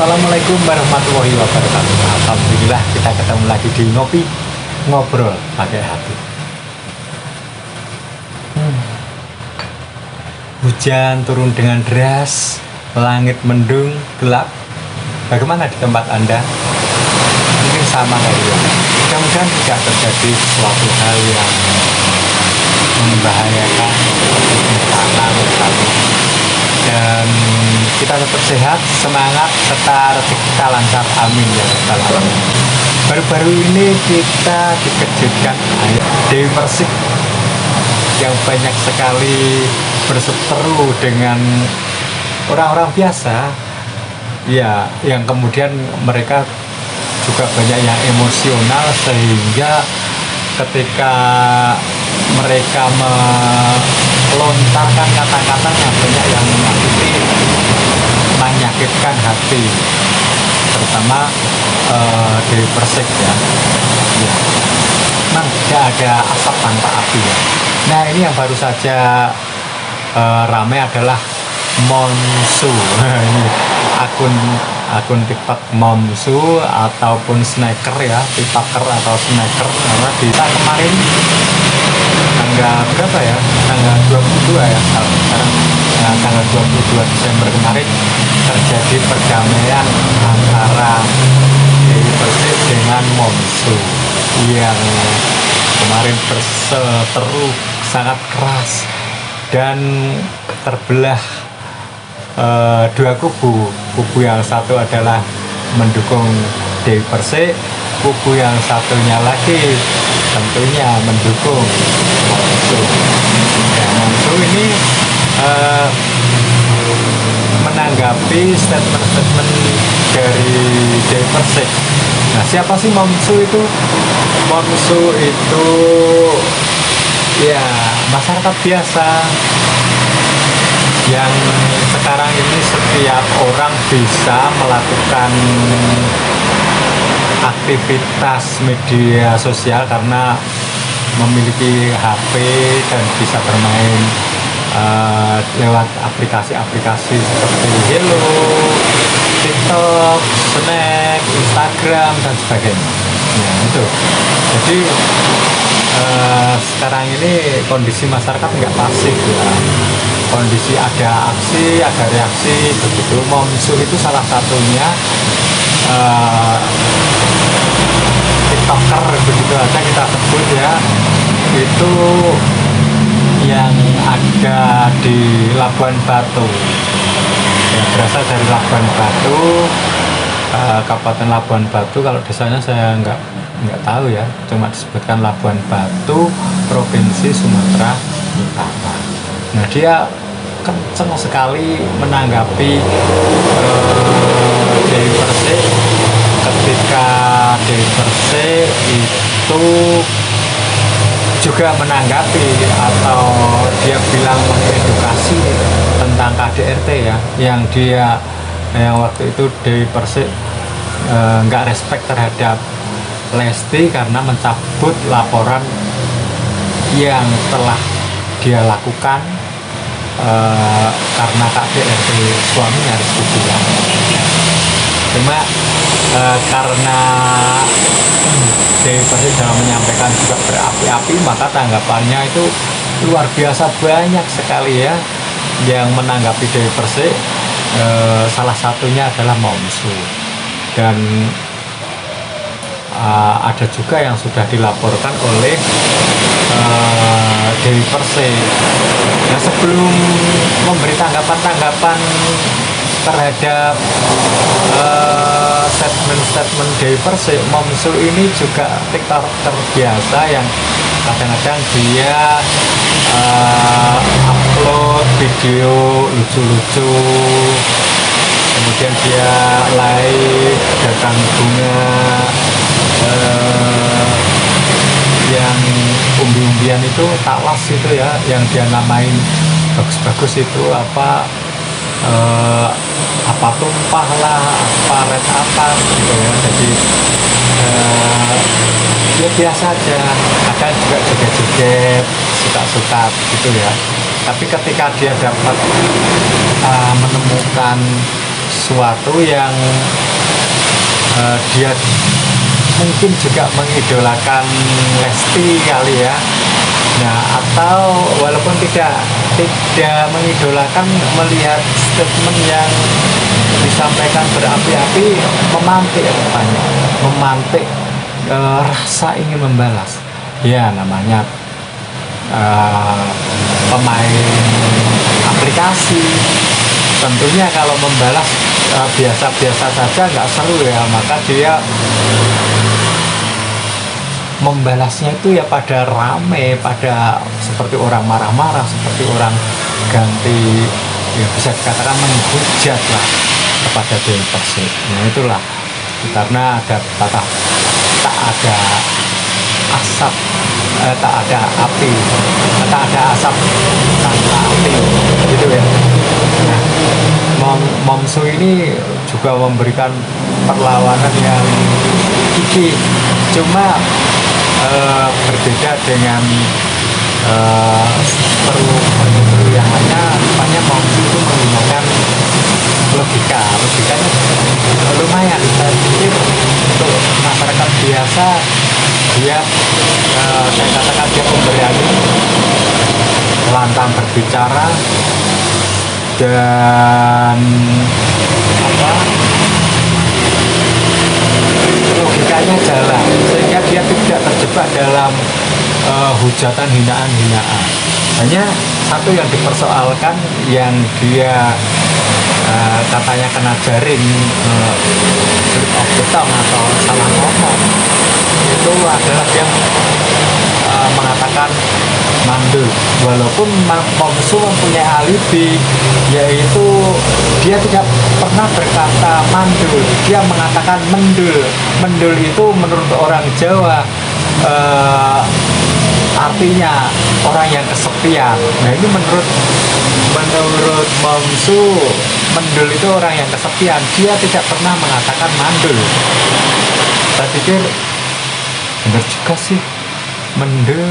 Assalamualaikum warahmatullahi wabarakatuh. Alhamdulillah kita ketemu lagi di Ngopi Ngobrol Pakai Hati. Hujan turun dengan deras, langit mendung, gelap. Bagaimana di tempat Anda? Mungkin sama kali ya. Mudah-mudahan tidak terjadi suatu hal yang membahayakan bencana misalnya. Dan kita tetap sehat, semangat, serta rezeki kita lancar, amin ya rabbal alamin. Baru-baru ini kita dikejutkan Dewi Persik yang banyak sekali berseteru dengan orang-orang biasa, ya, yang kemudian mereka juga banyak yang emosional, sehingga ketika mereka melontarkan kata-kata yang banyak yang menyakitkan hati, terutama Dewi Persik ya. Memang tidak ada asap tanpa api ya. Nah, ini yang baru saja ramai adalah Momsu. Ini akun TikTok Momsu ataupun Snacker ya, TikToker atau Snacker, karena di kemarin tanggal berapa ya, tanggal 22 ya, sekarang tanggal 22 Desember kemarin terjadi perdamaian antara Dewi Persik dengan Momsu yang kemarin berseteru sangat keras dan terbelah dua kubu yang satu adalah mendukung Dewi Persik, kubu yang satunya lagi tentunya mendukung Momsu. Dan Momsu ini menanggapi statement-statement dari Dewi Persik. Nah, siapa sih Momsu itu? Momsu itu ya masyarakat biasa yang sekarang ini setiap orang bisa melakukan aktivitas media sosial karena memiliki HP dan bisa bermain lewat aplikasi-aplikasi seperti Hello, TikTok, Snap, Instagram dan sebagainya. Ya, itu. Jadi sekarang ini kondisi masyarakat nggak pasif ya. Kondisi ada aksi, ada reaksi begitu. Momsu itu salah satunya TikToker begitu aja kita sebut ya. Itu yang ada di Labuan Batu. Ya, berasal dari Labuan Batu, Kabupaten Labuan Batu. Kalau desanya saya nggak tahu ya, cuma disebutkan Labuan Batu, Provinsi Sumatera Utara. Nah, dia kenceng sekali menanggapi Dewi Persik ketika Dewi Persik itu juga menanggapi atau dia bilang mengedukasi tentang KDRT ya, yang waktu itu Dewi Persik nggak respect terhadap Lesti karena mencabut laporan yang telah dia lakukan karena KDRT suaminya Rizky Bilar. Cuma karena Dewi Persik dalam menyampaikan juga berapi-api, maka tanggapannya itu luar biasa banyak sekali ya yang menanggapi Dewi Persik. Salah satunya adalah Momsu, dan ada juga yang sudah dilaporkan oleh Dewi Persik. Nah, sebelum memberi tanggapan terhadap statement Dewi Persik, Momsu ini juga TikToker biasa yang kadang-kadang dia upload video lucu-lucu, kemudian dia live datang bunga yang umbi-umbian itu talas itu ya, yang dia namain bagus-bagus itu apa tumpah lah, apa red apa gitu ya. Jadi ya biasa aja, kadang juga joget-joget, suka-suka gitu ya. Tapi ketika dia dapat menemukan sesuatu yang dia mungkin juga mengidolakan Lesti kali ya. Nah, atau walaupun tidak mengidolakan, melihat statement yang disampaikan berapi-api, memantik rasa ingin membalas. Ya, namanya pemain aplikasi. Tentunya kalau membalas biasa-biasa saja nggak seru ya, maka dia membalasnya itu ya pada rame, pada seperti orang marah-marah, seperti orang ganti, ya bisa dikatakan menghujat lah kepada Dewi Persik. Nah itulah, karena ada tak ada asap, tak ada api, tak ada asap tanpa api, gitu ya. Nah, Momsu ini juga memberikan perlawanan yang gigih, cuma berbeda dengan seru yang lainnya. Rupanya Momsu itu menggunakan logikanya lumayan. Saya pikir untuk masyarakat biasa dia saya katakan dia pemberani, lantang berbicara, dan logikanya jalan, sehingga dia tidak terjebak dalam hujatan, hinaan. Hanya satu yang dipersoalkan, yang dia katanya kena jaring slip of the tongue atau salah ngomong, itu adalah yang mengatakan mandul. Walaupun Momsu mempunyai alibi, yaitu dia tidak pernah berkata mandul, dia mengatakan mendul. Mendul itu menurut orang Jawa artinya orang yang kesepian. Nah ini menurut Momsu, mendul itu orang yang kesepian. Dia tidak pernah mengatakan mandul. Saya pikir benar juga sih, mendul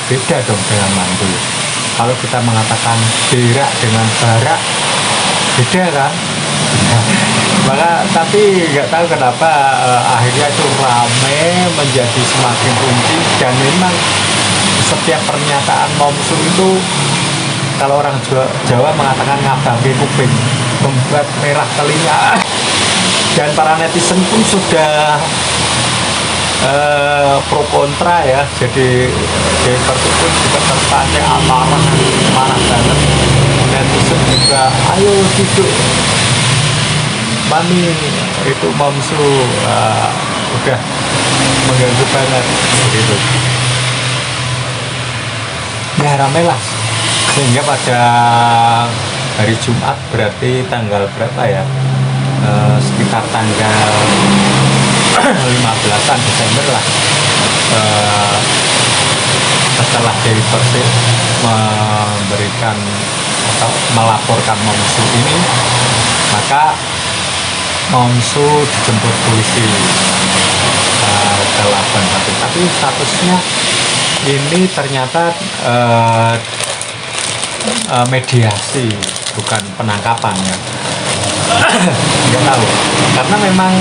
beda dong dengan mandul. Kalau kita mengatakan berak dengan barak, beda kan? Maka tapi nggak tahu kenapa akhirnya itu rame, menjadi semakin runcing, dan memang setiap pernyataan Momsu itu, kalau orang Jawa mengatakan ngabangke kuping, membuat merah telinga, dan para netizen pun sudah pro kontra ya. Jadi Dewi Persik pun juga terpancing marah banget. Netizen juga, ayo duduk mami, itu Momsu udah mengganggu banget gitu. Ya ramelah, sehingga pada hari Jumat, berarti tanggal berapa ya, sekitar tanggal 15-an Desember lah, setelah Dewi Persik memberikan atau melaporkan Momsu ini, maka Momsu dijemput polisi ke Labuan Batu. Tapi statusnya ini ternyata mediasi, bukan penangkapan ya. Nggak tahu, karena memang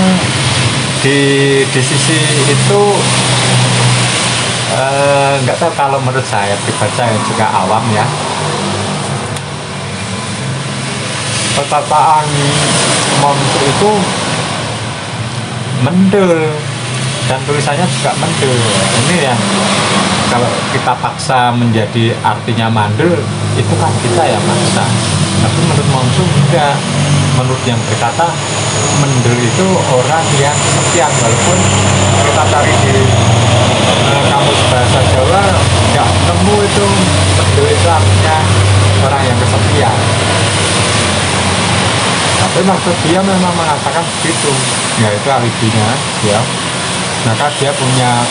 di sisi itu nggak tahu, kalau menurut saya pribadi, saya juga awam ya, perkataan Momsu itu mendul, dan tulisannya juga mendul. Ini yang kalau kita paksa menjadi artinya mandul, itu kan kita yang maksa. Tapi menurut Momsu enggak. Menurut yang berkata mendul itu orang yang kesepian. Walaupun kita cari di kamus bahasa Jawa nggak nemu itu mendul itu artinya orang yang kesepian. Tapi maksud dia memang mengatakan begitu, yaitu alibinya ya. Maka dia punya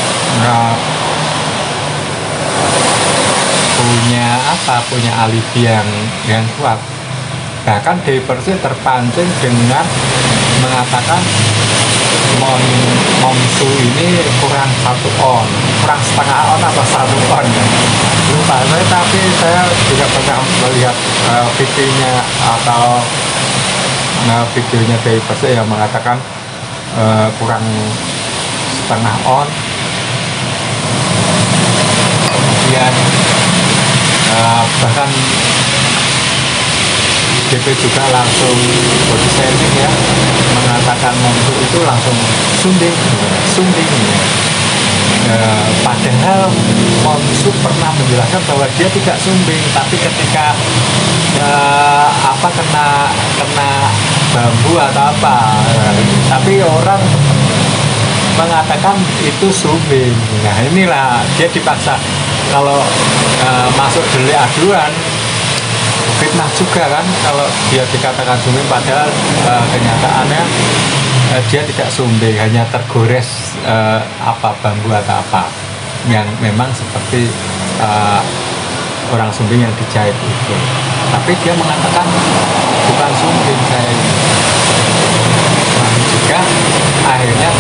alibi yang kuat. Bahkan Dewi Persik terpancing dengan mengatakan Momsu ini kurang 1 on, kurang setengah on atau 1 on ya. Lupa saya, tapi saya juga pernah melihat VT-nya atau videonya dari Persik yang mengatakan kurang setengah on, kemudian bahkan DP juga langsung body shaming ya, mengatakan Momsu itu langsung sunding padahal Momsu pernah menjelaskan bahwa dia tidak sumbing, tapi ketika kena bambu atau apa, tapi orang mengatakan itu sumbing. Nah inilah dia dipaksa kalau masuk delik aduan, fitnah juga kan kalau dia dikatakan sumbing, padahal kenyataannya dia tidak sumbing, hanya tergores bambu atau apa yang memang seperti orang sumbing yang dijahit itu, tapi dia mengatakan bukan sumbing saya ini. Nah, juga akhirnya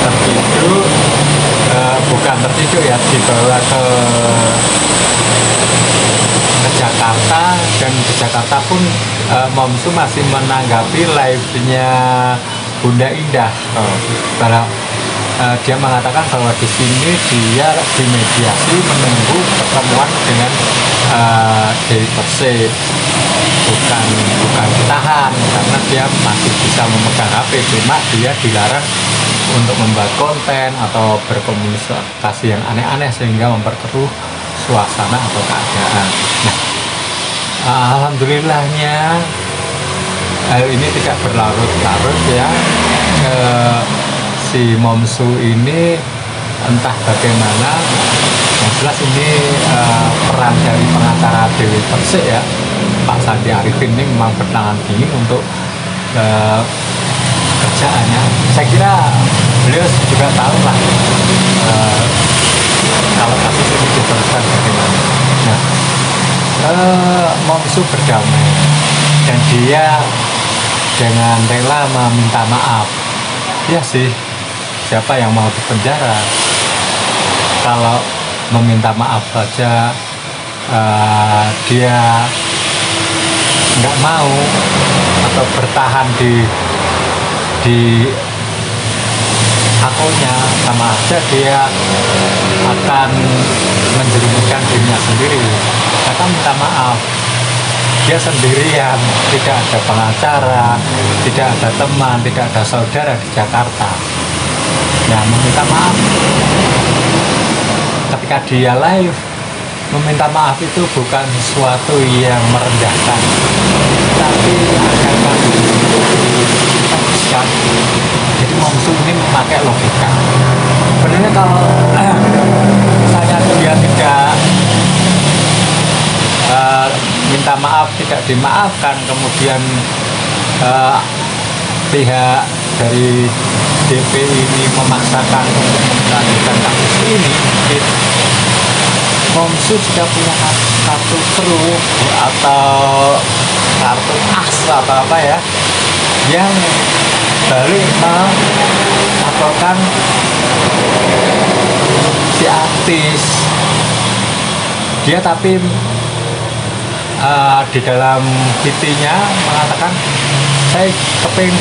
tertidur, bukan tertidur ya, dibawa ke Jakarta, dan di Jakarta pun Momsu masih menanggapi live-nya Bunda Indah. Dia mengatakan bahwa di sini dia dimediasi menunggu pertemuan dengan Dewi Persik, bukan ditahan karena dia masih bisa memegang HP, cuma dia dilarang untuk membuat konten atau berkomunikasi yang aneh-aneh sehingga memperkeruh suasana atau keadaan. Nah, alhamdulillahnya hal ini tidak berlarut-larut ya. Si Momsu ini entah bagaimana, yang jelas ini peran dari pengacara Dewi Persik ya, Pak Sandi Arifin ini memang bertangan dingin untuk kerjaannya. Saya kira beliau juga tahu lah kalau kasus ini diteruskan bagaimana. Nah, Momsu berdamai dan dia dengan rela meminta maaf. Ya sih, siapa yang mau dipenjara? Kalau meminta maaf saja dia nggak mau atau bertahan di akunnya, sama aja dia akan menjerumuskan dirinya sendiri. Akan minta maaf, dia sendirian, tidak ada pengacara, tidak ada teman, tidak ada saudara di Jakarta. Nah, meminta maaf ketika dia live, meminta maaf itu bukan sesuatu yang merendahkan, tapi agar dihapuskan. Jadi Momsu ini memakai logika. Sebenarnya kalau misalnya dia tidak minta maaf, tidak dimaafkan, kemudian pihak dari DP ini memaksakan untuk melanjutkan kasus ini, mungkin Momsu juga punya kartu kru atau kartu as atau apa ya, yang balik melaporkan si artis. Dia tapi di dalam PT-nya mengatakan, saya kepingin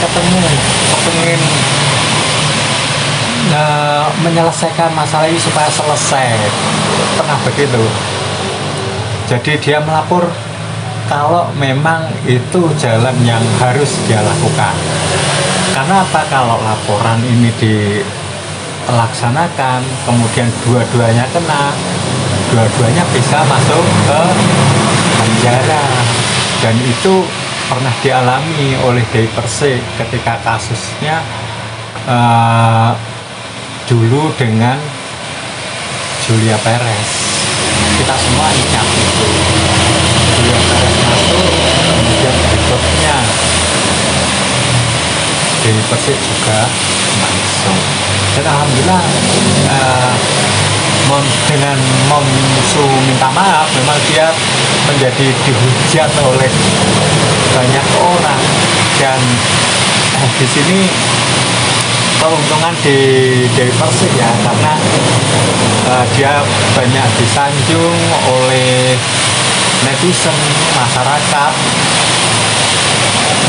menyelesaikan masalah ini supaya selesai, pernah begitu. Jadi dia melapor kalau memang itu jalan yang harus dia lakukan. Karena apa? Kalau laporan ini dilaksanakan, kemudian dua-duanya kena, dua-duanya bisa masuk ke penjara. Dan itu pernah dialami oleh Dewi Persik ketika kasusnya dulu dengan Julia Perez. Kita semua ingat itu. Julia Perez masuk, kemudian berikutnya Dewi Persik juga masuk. Dan alhamdulillah dengan Momsu minta maaf, memang dia menjadi dihujat oleh banyak orang. Dan di sini keuntungan di Dewi Persik ya, karena dia banyak disanjung oleh netizen, masyarakat,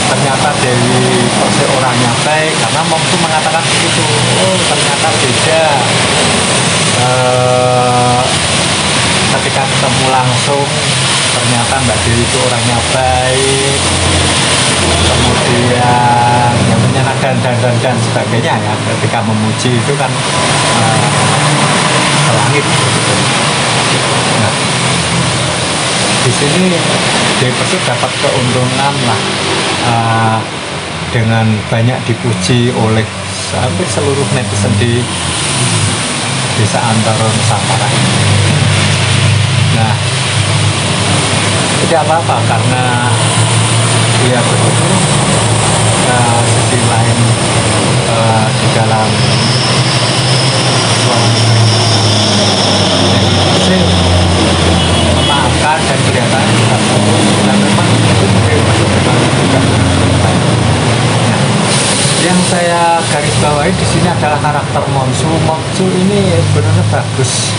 ternyata Dewi Persik orangnya baik, karena Momsu mengatakan begitu. Oh ternyata beda. Ketika ketemu langsung ternyata Mbak Dewi itu orangnya baik, kemudian yang menyenangkan dan sebagainya ya. Ketika memuji itu kan ke langit gitu. Nah, di sini Dewi Persik dapat keuntungan lah dengan banyak dipuji oleh hampir seluruh netizen di Desa Antara Nusantara. Nah, tidak apa-apa karena dia begitu. Sisi lain di dalam memaafkan dan kelihatan juga, dan memang itu memang juga. Nah, yang saya garis bawahi di sini adalah karakter Momsu. Momsu ini benar-benar bagus.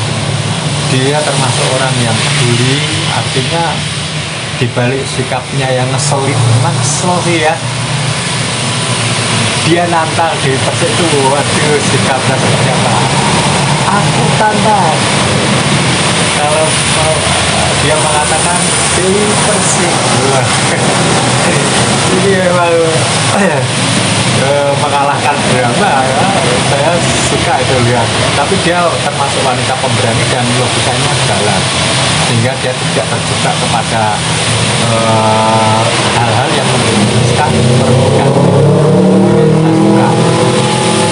Dia termasuk orang yang peduli, artinya dibalik sikapnya yang ngeselin, memang kesel sih ya. Dia nantang di Persik itu, waduh sikapnya seperti apa? Aku tantang. Kalau dia mengatakan Dewi Persik, ini memang mengalahkan drama ya. Saya suka itu lihat. Tapi dia termasuk wanita pemberani dan logikanya jalan, sehingga dia tidak terjebak kepada hal-hal yang merugikan.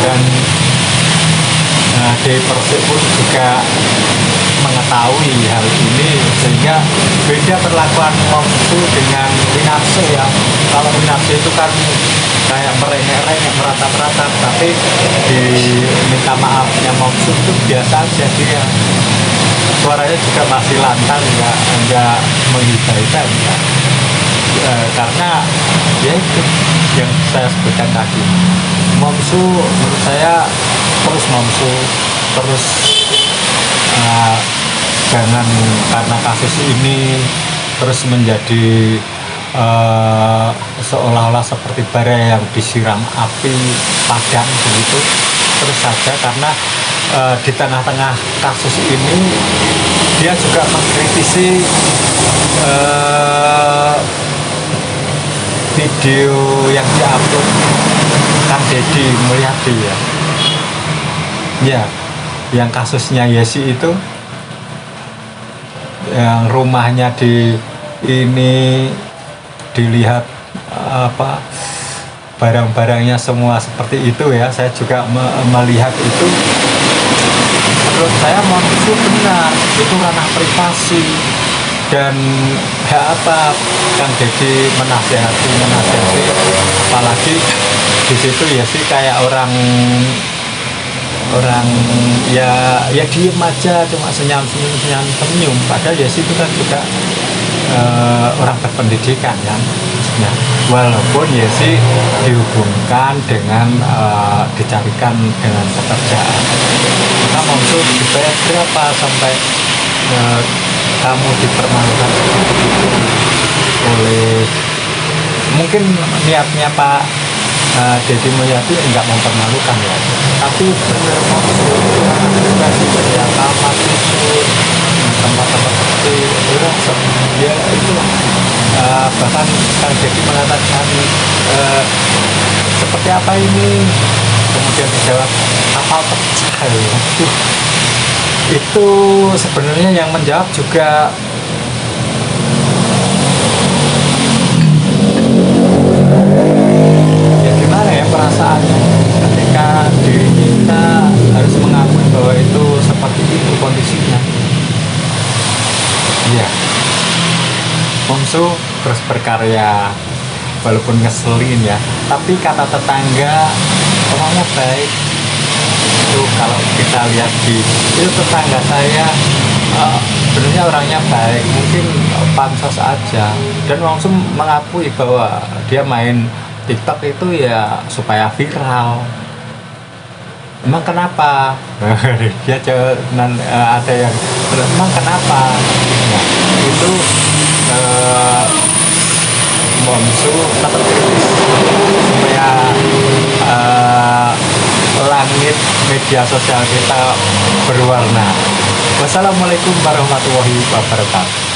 Dan Dewi Persik pun juga mengetahui hal ini, sehingga beda perlakuan Momsu dengan Winarse ya. Kalau Winarse itu kan kayak merengek-rengek, meratap-ratap, tapi diminta maafnya Momsu itu biasa aja, dia suaranya juga masih lantang, nggak menghibah-hibah ya. Karena ya itu yang saya sebutkan tadi, Momsu menurut saya terus jangan karena kasus ini terus menjadi seolah-olah seperti bara yang disiram api padam begitu terus saja, karena di tengah-tengah kasus ini dia juga mengkritisi video yang diupload Kang Deddy Mulyadi ya, yang kasusnya Yesi itu, yang rumahnya ini dilihat barang-barangnya semua seperti itu ya. Saya juga melihat itu. Menurut saya Momsu benar, itu ranah privasi, dan Kang Deddy menasihati, apalagi di situ ya sih kayak orang ya diem aja, cuma senyum, padahal ya sih itu kan juga orang berpendidikan ya. Nah, walaupun ya sih dihubungkan dengan dicarikan dengan pekerjaan, kita mau dibayar berapa sampai kamu dipermalukan oleh, mungkin niatnya Pak Deddy Mulyadi enggak mempermalukan ya, tapi benar ya kamar itu tempat-tempat seperti itu ya itu bahkan Kang Deddy mengatakan seperti apa ini, kemudian dijawab kapal pecah ya. Itu sebenarnya yang menjawab juga perasaannya ketika diri kita harus mengakui bahwa itu seperti itu kondisinya. Iya, Momsu terus berkarya walaupun ngeselin ya, tapi kata tetangga orangnya baik. Itu kalau kita lihat itu tetangga saya sebenarnya orangnya baik, mungkin pansos aja. Dan Momsu mengakui bahwa dia main TikTok itu ya supaya viral. Emang kenapa? Dia ada yang emang kenapa? Nah, itu Momsu tetap kritis supaya langit media sosial kita berwarna. Wassalamualaikum warahmatullahi wabarakatuh.